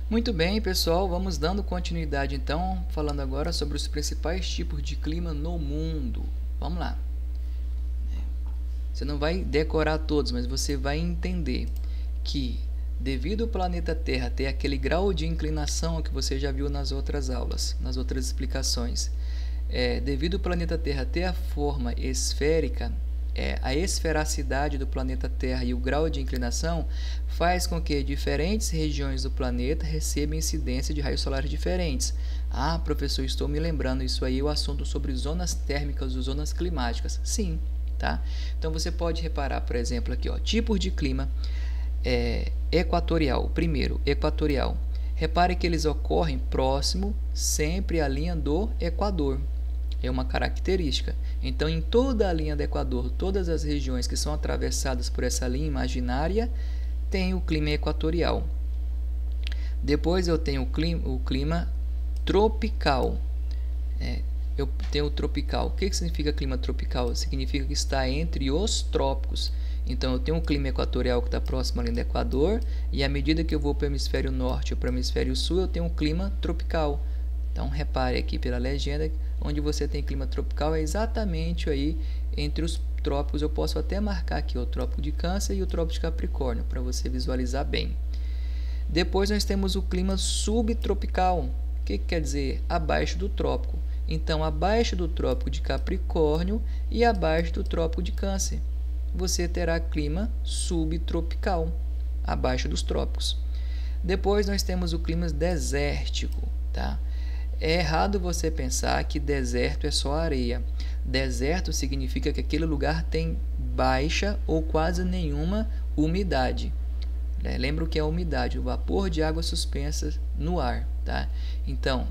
Muito bem, pessoal, vamos dando continuidade então, falando agora sobre os principais tipos de clima no mundo. Vamos lá. Você não vai decorar todos, mas você vai entender que devido ao planeta Terra ter aquele grau de inclinação que você já viu nas outras aulas, nas outras explicações, devido ao planeta Terra ter a forma esférica, a esferacidade do planeta Terra e o grau de inclinação faz com que diferentes regiões do planeta recebam incidência de raios solares diferentes. Ah, professor, estou me lembrando, isso aí é o assunto sobre zonas térmicas ou zonas climáticas. Sim, tá? Então você pode reparar, por exemplo, aqui, ó, tipos de clima equatorial. Primeiro, equatorial. Repare que eles ocorrem próximo sempre à linha do Equador. É uma característica. Então, em toda a linha do Equador, todas as regiões que são atravessadas por essa linha imaginária, tem o clima equatorial. Depois eu tenho o clima tropical. Eu tenho o tropical. O que significa clima tropical? Significa que está entre os trópicos. Então, eu tenho um clima equatorial que está próximo ali do Equador, e à medida que eu vou para o hemisfério norte ou para o hemisfério sul, eu tenho um clima tropical. Então, repare aqui pela legenda, onde você tem clima tropical é exatamente aí entre os trópicos. Eu posso até marcar aqui o trópico de Câncer e o trópico de Capricórnio, para você visualizar bem. Depois nós temos o clima subtropical. O que quer dizer? Abaixo do trópico. Então, abaixo do trópico de Capricórnio e abaixo do trópico de Câncer, você terá clima subtropical, abaixo dos trópicos. Depois nós temos o clima desértico, tá? É errado você pensar que deserto é só areia. Deserto significa que aquele lugar tem baixa ou quase nenhuma umidade. Lembra o que é a umidade? O vapor de água suspensa no ar, tá? Então,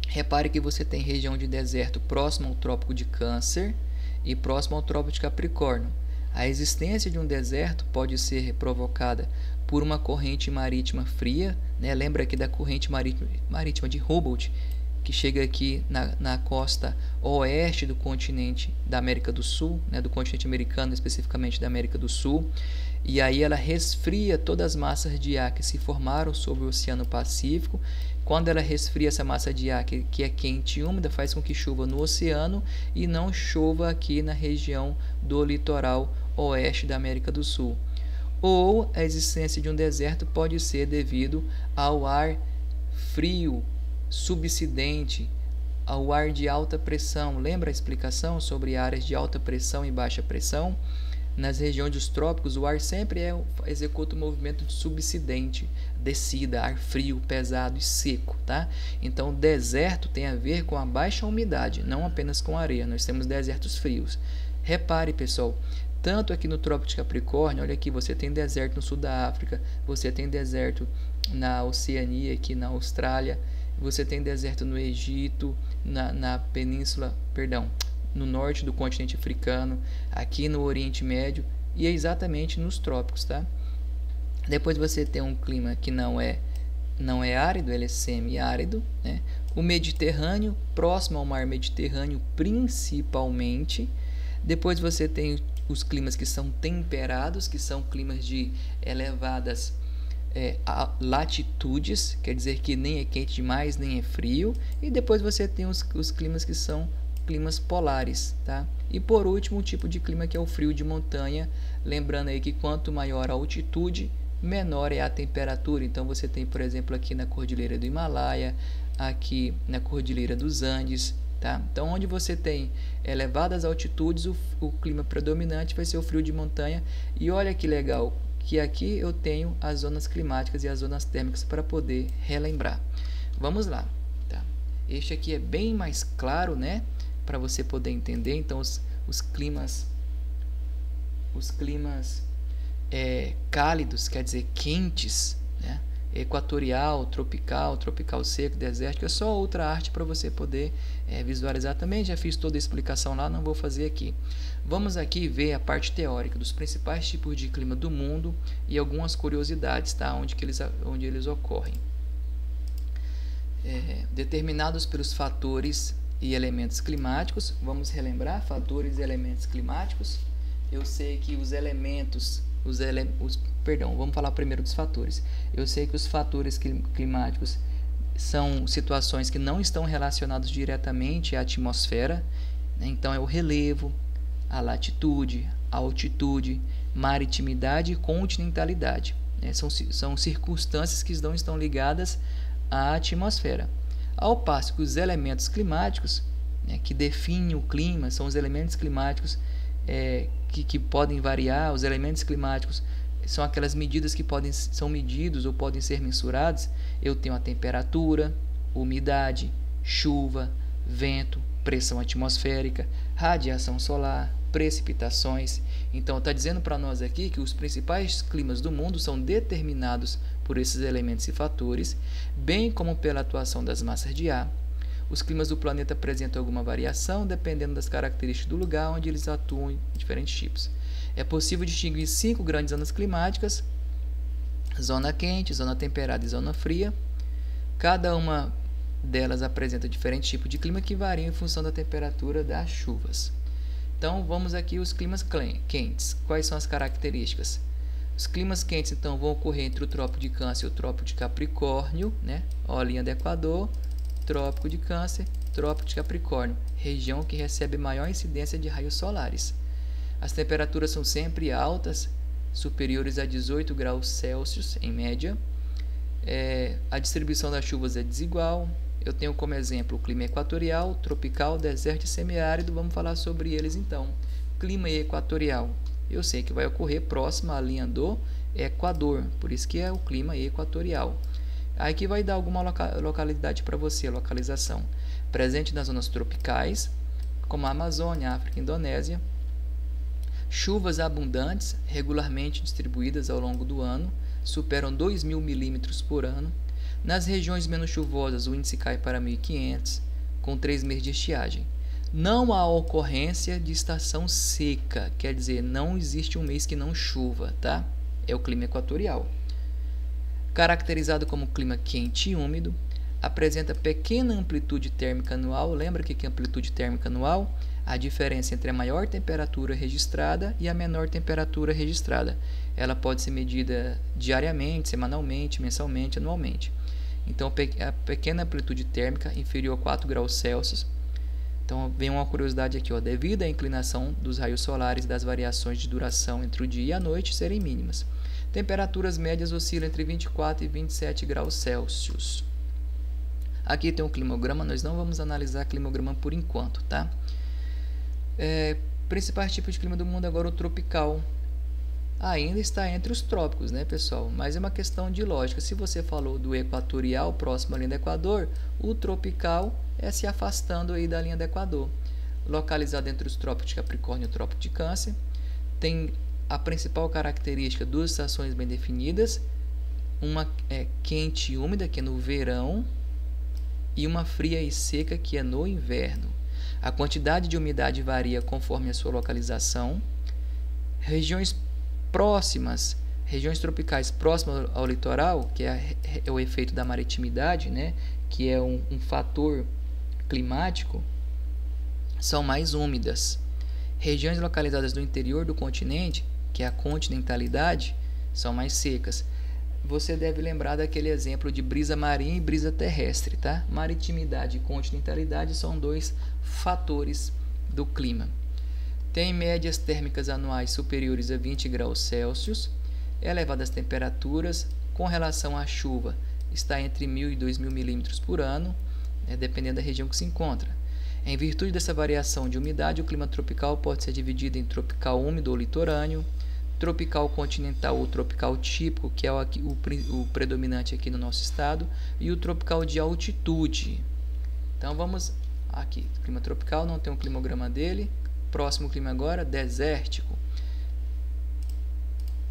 repare que você tem região de deserto próximo ao trópico de Câncer e próximo ao trópico de Capricórnio. A existência de um deserto pode ser provocada por uma corrente marítima fria, né? Lembra aqui da corrente marítima de Humboldt, que chega aqui na costa oeste do continente da América do Sul, né? Do continente americano, especificamente da América do Sul, e aí ela resfria todas as massas de ar que se formaram sobre o Oceano Pacífico. Quando ela resfria essa massa de ar que é quente e úmida, faz com que chova no oceano e não chova aqui na região do litoral oeste da América do Sul. Ou a existência de um deserto pode ser devido ao ar frio, subsidente, ao ar de alta pressão. Lembra a explicação sobre áreas de alta pressão e baixa pressão? Nas regiões dos trópicos, o ar sempre executa o movimento de subsidente, descida, ar frio, pesado e seco, tá? Então, o deserto tem a ver com a baixa umidade, não apenas com a areia. Nós temos desertos frios. Repare, pessoal, tanto aqui no trópico de Capricórnio, olha aqui, você tem deserto no sul da África, você tem deserto na Oceania, aqui na Austrália, você tem deserto no Egito, na península, perdão, no norte do continente africano, aqui no Oriente Médio, e é exatamente nos trópicos, tá? Depois você tem um clima que não é árido, ele é semiárido, né? O Mediterrâneo, próximo ao mar Mediterrâneo principalmente. Depois você tem os climas que são temperados, que são climas de elevadas latitudes, quer dizer que nem é quente demais, nem é frio. E depois você tem os climas que são climas polares, tá? E por último, o tipo de clima que é o frio de montanha, lembrando aí que quanto maior a altitude, menor é a temperatura. Então você tem, por exemplo, aqui na Cordilheira do Himalaia, aqui na Cordilheira dos Andes, tá? Então, onde você tem elevadas altitudes, o clima predominante vai ser o frio de montanha. E olha que legal, que aqui eu tenho as zonas climáticas e as zonas térmicas para poder relembrar. Vamos lá, tá? Este aqui é bem mais claro, né? Para você poder entender. Então, os climas cálidos, quer dizer quentes, né? Equatorial, tropical seco, desértico, é só outra arte para você poder visualizar também. Já fiz toda a explicação lá, não vou fazer aqui. Vamos aqui ver a parte teórica dos principais tipos de clima do mundo e algumas curiosidades, tá? Onde eles ocorrem. Determinados pelos fatores e elementos climáticos. Vamos relembrar fatores e elementos climáticos. Eu sei que os elementos vamos falar primeiro dos fatores. Eu sei que os fatores climáticos são situações que não estão relacionadas diretamente à atmosfera, né? Então é o relevo, a latitude, a altitude, maritimidade e continentalidade, né? São circunstâncias que não estão ligadas à atmosfera. Ao passo que os elementos climáticos, né, que definem o clima, são os elementos climáticos que podem variar. Os elementos climáticos são aquelas medidas que são medidos ou podem ser mensurados. Eu tenho a temperatura, umidade, chuva, vento, pressão atmosférica, radiação solar, precipitações. Então está dizendo para nós aqui que os principais climas do mundo são determinados por esses elementos e fatores, bem como pela atuação das massas de ar. Os climas do planeta apresentam alguma variação dependendo das características do lugar onde eles atuam em diferentes tipos. É possível distinguir 5 grandes zonas climáticas: zona quente, zona temperada e zona fria. Cada uma delas apresenta diferente tipo de clima que variam em função da temperatura das chuvas. Então vamos aqui os climas quentes. Quais são as características? Os climas quentes então vão ocorrer entre o Trópico de Câncer e o Trópico de Capricórnio, né? Ó, a linha do Equador, Trópico de Câncer, Trópico de Capricórnio, região que recebe maior incidência de raios solares. As temperaturas são sempre altas, superiores a 18 graus Celsius em média. A distribuição das chuvas é desigual. Eu tenho como exemplo o clima equatorial, tropical, deserto e semiárido. Vamos falar sobre eles então. Clima equatorial, eu sei que vai ocorrer próximo à linha do Equador, por isso que é o clima equatorial. Aqui vai dar alguma localidade para você, localização. Presente nas zonas tropicais, como a Amazônia, África e Indonésia. Chuvas abundantes, regularmente distribuídas ao longo do ano, superam 2.000 milímetros por ano. Nas regiões menos chuvosas, o índice cai para 1.500, com 3 meses de estiagem. Não há ocorrência de estação seca, quer dizer, não existe um mês que não chova, tá? É o clima equatorial. Caracterizado como clima quente e úmido, apresenta pequena amplitude térmica anual. Lembra que é amplitude térmica anual? A diferença entre a maior temperatura registrada e a menor temperatura registrada. Ela pode ser medida diariamente, semanalmente, mensalmente, anualmente. Então, a pequena amplitude térmica inferior a 4 graus Celsius. Então, vem uma curiosidade aqui, ó, devido à inclinação dos raios solares e das variações de duração entre o dia e a noite serem mínimas. Temperaturas médias oscilam entre 24 e 27 graus Celsius. Aqui tem um climograma, nós não vamos analisar climograma por enquanto, tá? Principais tipos de clima do mundo agora, o tropical. Ainda está entre os trópicos, né, pessoal? Mas é uma questão de lógica. Se você falou do equatorial, próximo à linha do Equador, o tropical é se afastando aí da linha do Equador. Localizado entre os trópicos de Capricórnio e o trópico de Câncer. Tem a principal característica, 2 estações bem definidas. Uma é quente e úmida, que é no verão, e uma fria e seca, que é no inverno. A quantidade de umidade varia conforme a sua localização. Regiões tropicais próximas ao litoral, que é o efeito da maritimidade, né, que é um fator climático, são mais úmidas. Regiões localizadas no interior do continente, que é a continentalidade, são mais secas. Você deve lembrar daquele exemplo de brisa marinha e brisa terrestre, tá? Maritimidade e continentalidade são 2 fatores do clima. Tem médias térmicas anuais superiores a 20 graus Celsius. Elevadas temperaturas. Com relação à chuva, está entre 1.000 e 2.000 milímetros por ano, né, dependendo da região que se encontra. Em virtude dessa variação de umidade, o clima tropical pode ser dividido em tropical úmido ou litorâneo, tropical continental ou tropical típico, que é o predominante aqui no nosso estado, e o tropical de altitude. Então vamos aqui, clima tropical, não tem um climograma dele. Próximo clima agora, desértico.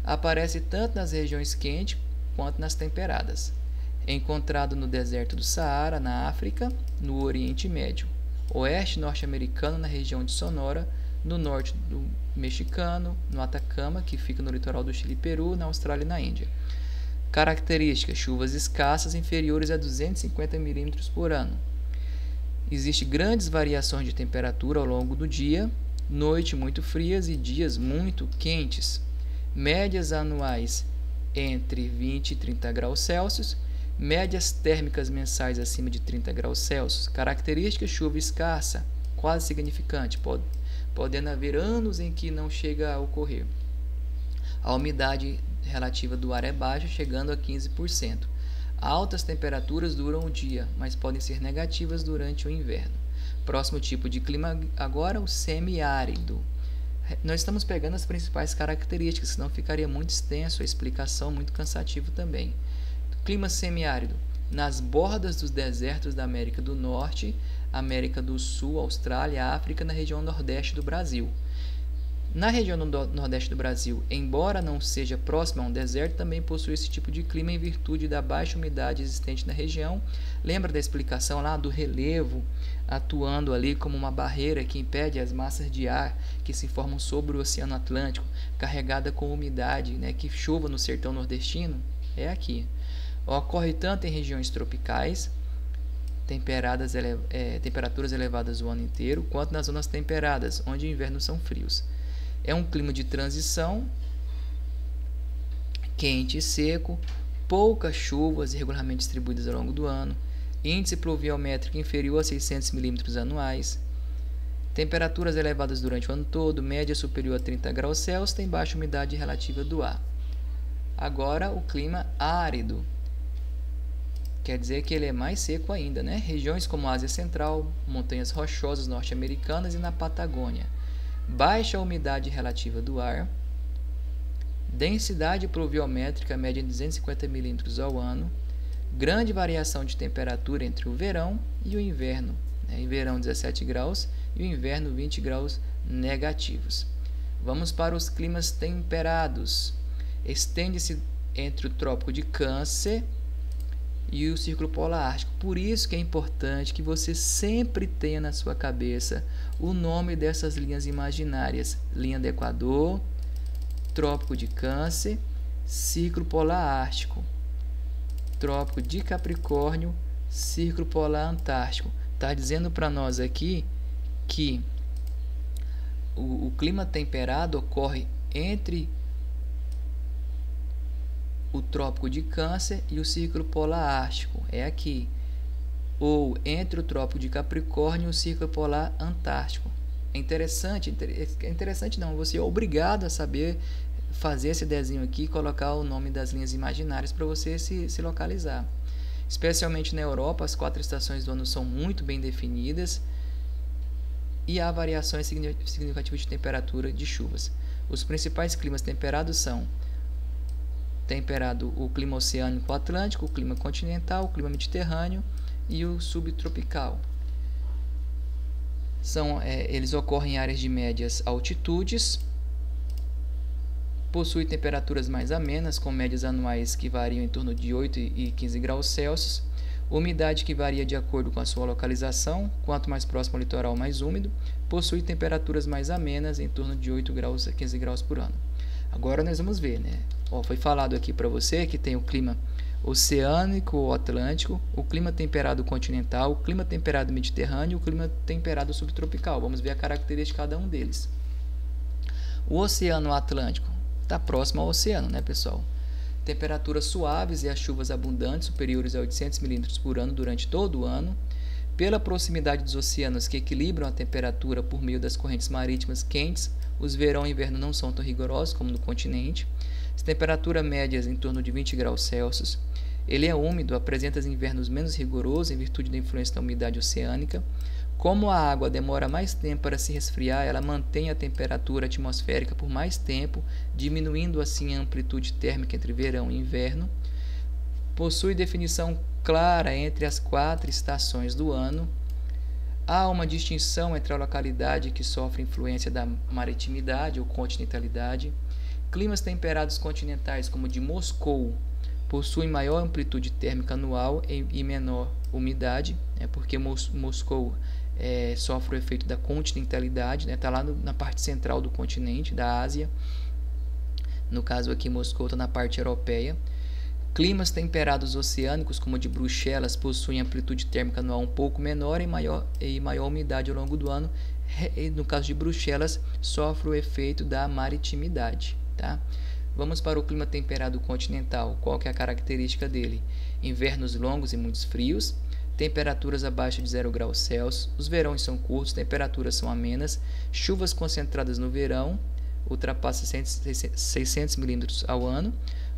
Aparece tanto nas regiões quentes quanto nas temperadas. É encontrado no deserto do Saara, na África, no Oriente Médio, oeste norte-americano, na região de Sonora, no norte do mexicano, no Atacama, que fica no litoral do Chile e Peru, na Austrália e na Índia. Características: chuvas escassas inferiores a 250 milímetros por ano. Existem grandes variações de temperatura ao longo do dia, noite muito frias e dias muito quentes. médias anuais entre 20 e 30 graus Celsius, médias térmicas mensais acima de 30 graus Celsius, características chuva escassa, quase significante, podendo haver anos em que não chega a ocorrer. A umidade relativa do ar é baixa, chegando a 15%. Altas temperaturas duram o dia, mas podem ser negativas durante o inverno. Próximo tipo de clima agora, o semiárido. Nós estamos pegando as principais características, senão ficaria muito extenso a explicação, muito cansativo também. Clima semiárido. Nas bordas dos desertos da América do Norte, América do Sul, Austrália, África, na região nordeste do Brasil. Na região nordeste do Brasil, embora não seja próxima a um deserto, também possui esse tipo de clima em virtude da baixa umidade existente na região. Lembra da explicação lá do relevo atuando ali como uma barreira que impede as massas de ar que se formam sobre o Oceano Atlântico, carregada com umidade, né, que chova no sertão nordestino? É aqui. Ocorre tanto em regiões tropicais, temperaturas elevadas o ano inteiro, quanto nas zonas temperadas, onde os invernos são frios. É um clima de transição, quente e seco, poucas chuvas irregularmente distribuídas ao longo do ano, índice pluviométrico inferior a 600 milímetros anuais, temperaturas elevadas durante o ano todo, média superior a 30 graus Celsius, tem baixa umidade relativa do ar. Agora, o clima árido. Quer dizer que ele é mais seco ainda, né? Regiões como a Ásia Central, montanhas rochosas norte-americanas e na Patagônia. Baixa umidade relativa do ar, densidade pluviométrica média de 250 milímetros ao ano, grande variação de temperatura entre o verão e o inverno, né? Em verão 17 graus e o inverno 20 graus negativos. Vamos para os climas temperados. Estende-se entre o Trópico de Câncer e o Círculo Polar Ártico. Por isso que é importante que você sempre tenha na sua cabeça o nome dessas linhas imaginárias: linha do Equador, Trópico de Câncer, Círculo Polar Ártico, Trópico de Capricórnio, Círculo Polar Antártico. Está dizendo para nós aqui que o clima temperado ocorre entre o Trópico de Câncer e o Círculo Polar Ártico, é aqui. Ou entre o Trópico de Capricórnio e o Círculo Polar Antártico. É interessante não, você é obrigado a saber fazer esse desenho aqui e colocar o nome das linhas imaginárias para você se localizar. Especialmente na Europa, as 4 estações do ano são muito bem definidas e há variações significativas de temperatura de chuvas. Os principais climas temperados são temperado o clima oceânico atlântico, o clima continental, o clima mediterrâneo e o subtropical. Eles ocorrem em áreas de médias altitudes, possui temperaturas mais amenas, com médias anuais que variam em torno de 8 e 15 graus Celsius, umidade que varia de acordo com a sua localização, quanto mais próximo ao litoral, mais úmido, possui temperaturas mais amenas, em torno de 8 graus a 15 graus por ano. Agora nós vamos ver, né? Foi falado aqui para você que tem o clima oceânico ou atlântico, o clima temperado continental, o clima temperado mediterrâneo e o clima temperado subtropical. Vamos ver a característica de cada um deles. O Oceano Atlântico está próximo ao oceano, né, pessoal? Temperaturas suaves e as chuvas abundantes, superiores a 800 milímetros por ano durante todo o ano. Pela proximidade dos oceanos que equilibram a temperatura por meio das correntes marítimas quentes, os verão e inverno não são tão rigorosos como no continente. As temperaturas médias em torno de 20 graus Celsius. Ele é úmido, apresenta invernos menos rigorosos em virtude da influência da umidade oceânica. Como a água demora mais tempo para se resfriar, ela mantém a temperatura atmosférica por mais tempo, diminuindo assim a amplitude térmica entre verão e inverno. Possui definição clara entre as 4 estações do ano. Há uma distinção entre a localidade que sofre influência da maritimidade ou continentalidade. Climas temperados continentais, como o de Moscou, possuem maior amplitude térmica anual e menor umidade, porque Moscou sofre o efeito da continentalidade, está lá na parte central do continente, da Ásia. No caso aqui, Moscou está na parte europeia. Climas temperados oceânicos, como o de Bruxelas, possuem amplitude térmica anual um pouco menor e maior umidade ao longo do ano. No caso de Bruxelas, sofre o efeito da maritimidade. Tá? Vamos para o clima temperado continental. Qual que é a característica dele? Invernos longos e muito frios, temperaturas abaixo de 0 graus Celsius, os verões são curtos, temperaturas são amenas, chuvas concentradas no verão, ultrapassa 600 milímetros ao ano,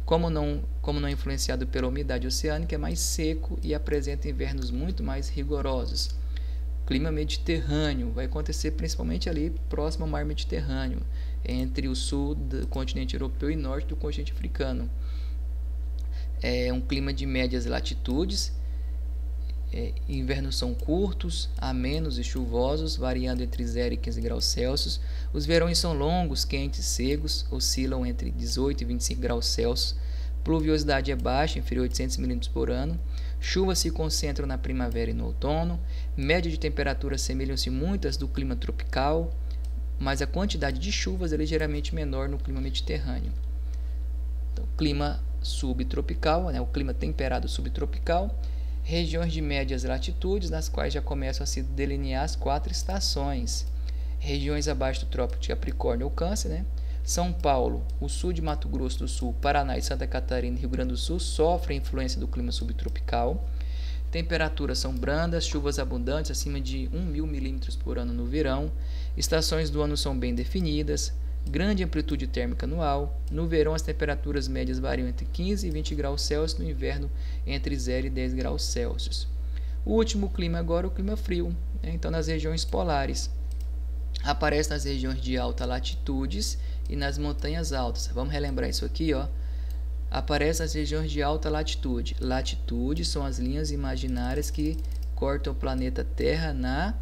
como não influenciado pela umidade oceânica, é mais seco e apresenta invernos muito mais rigorosos. Clima mediterrâneo, vai acontecer principalmente ali próximo ao mar Mediterrâneo, entre o sul do continente europeu e norte do continente africano. É um clima de médias latitudes, invernos são curtos, amenos e chuvosos, variando entre 0 e 15 graus Celsius. Os verões são longos, quentes e secos, oscilam entre 18 e 25 graus Celsius. Pluviosidade é baixa, inferior a 800 milímetros por ano. Chuvas se concentram na primavera e no outono. Média de temperaturas semelham-se muitas do clima tropical, mas a quantidade de chuvas é ligeiramente menor no clima mediterrâneo. Então, clima subtropical, o clima temperado subtropical. Regiões de médias latitudes, nas quais já começam a se delinear as 4 estações. Regiões abaixo do Trópico de Capricórnio ou Câncer, São Paulo, o sul de Mato Grosso do Sul, Paraná e Santa Catarina e Rio Grande do Sul sofrem a influência do clima subtropical. Temperaturas são brandas, chuvas abundantes, acima de 1.000 milímetros por ano no verão. Estações do ano são bem definidas. Grande amplitude térmica anual. No verão, as temperaturas médias variam entre 15 e 20 graus Celsius, no inverno, entre 0 e 10 graus Celsius. O último clima agora é o clima frio, então nas regiões polares. Aparece nas regiões de alta latitudes e nas montanhas altas. Vamos relembrar isso aqui, Aparece nas regiões de alta latitude. Latitude são as linhas imaginárias que cortam o planeta Terra na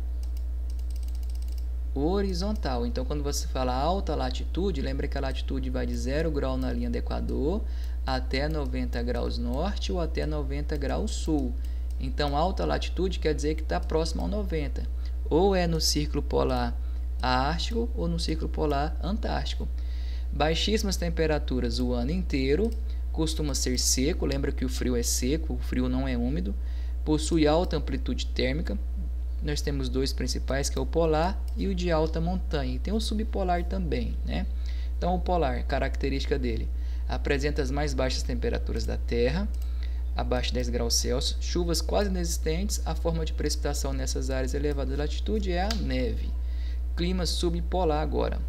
horizontal. Então, quando você fala alta latitude, lembra que a latitude vai de 0 grau na linha do Equador até 90 graus norte ou até 90 graus sul. Então, alta latitude quer dizer que está próximo ao 90. Ou é no círculo polar ártico ou no círculo polar antártico. Baixíssimas temperaturas o ano inteiro, costuma ser seco, lembra que o frio é seco, o frio não é úmido, possui alta amplitude térmica. Nós temos 2 principais, que é o polar e o de alta montanha, e tem o subpolar também, Então, o polar, característica dele, apresenta as mais baixas temperaturas da Terra, abaixo de 10 graus Celsius, chuvas quase inexistentes, a forma de precipitação nessas áreas elevadas de latitude é a neve. Clima subpolar agora.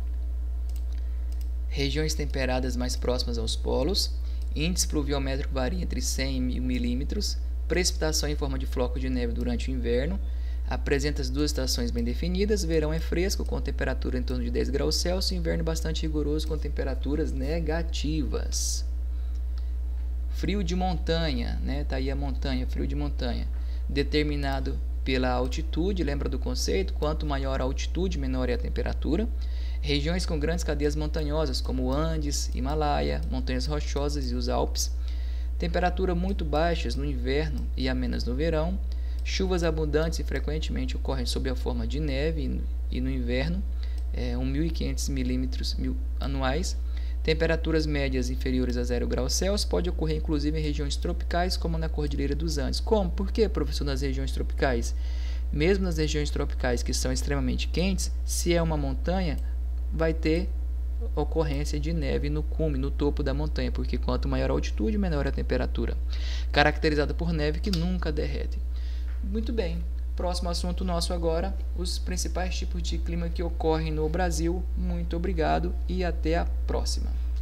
Regiões temperadas mais próximas aos polos, índice pluviométrico varia entre 100 e 1.000 milímetros, precipitação em forma de floco de neve durante o inverno, apresenta as 2 estações bem definidas, verão é fresco, com temperatura em torno de 10 graus Celsius, inverno bastante rigoroso, com temperaturas negativas. Frio de montanha, Tá aí a montanha, frio de montanha, determinado pela altitude, lembra do conceito? Quanto maior a altitude, menor é a temperatura. Regiões com grandes cadeias montanhosas, como Andes, Himalaia, montanhas rochosas e os Alpes. Temperatura muito baixas no inverno e amenas no verão. Chuvas abundantes e frequentemente ocorrem sob a forma de neve e no inverno, 1.500 milímetros anuais. Temperaturas médias inferiores a 0 graus Celsius, pode ocorrer inclusive em regiões tropicais, como na Cordilheira dos Andes. Como? Por que, professor, nas regiões tropicais? Mesmo nas regiões tropicais que são extremamente quentes, se é uma montanha, vai ter ocorrência de neve no cume, no topo da montanha, porque quanto maior a altitude, menor a temperatura. Caracterizada por neve que nunca derrete. Muito bem, próximo assunto nosso agora, os principais tipos de clima que ocorrem no Brasil. Muito obrigado e até a próxima.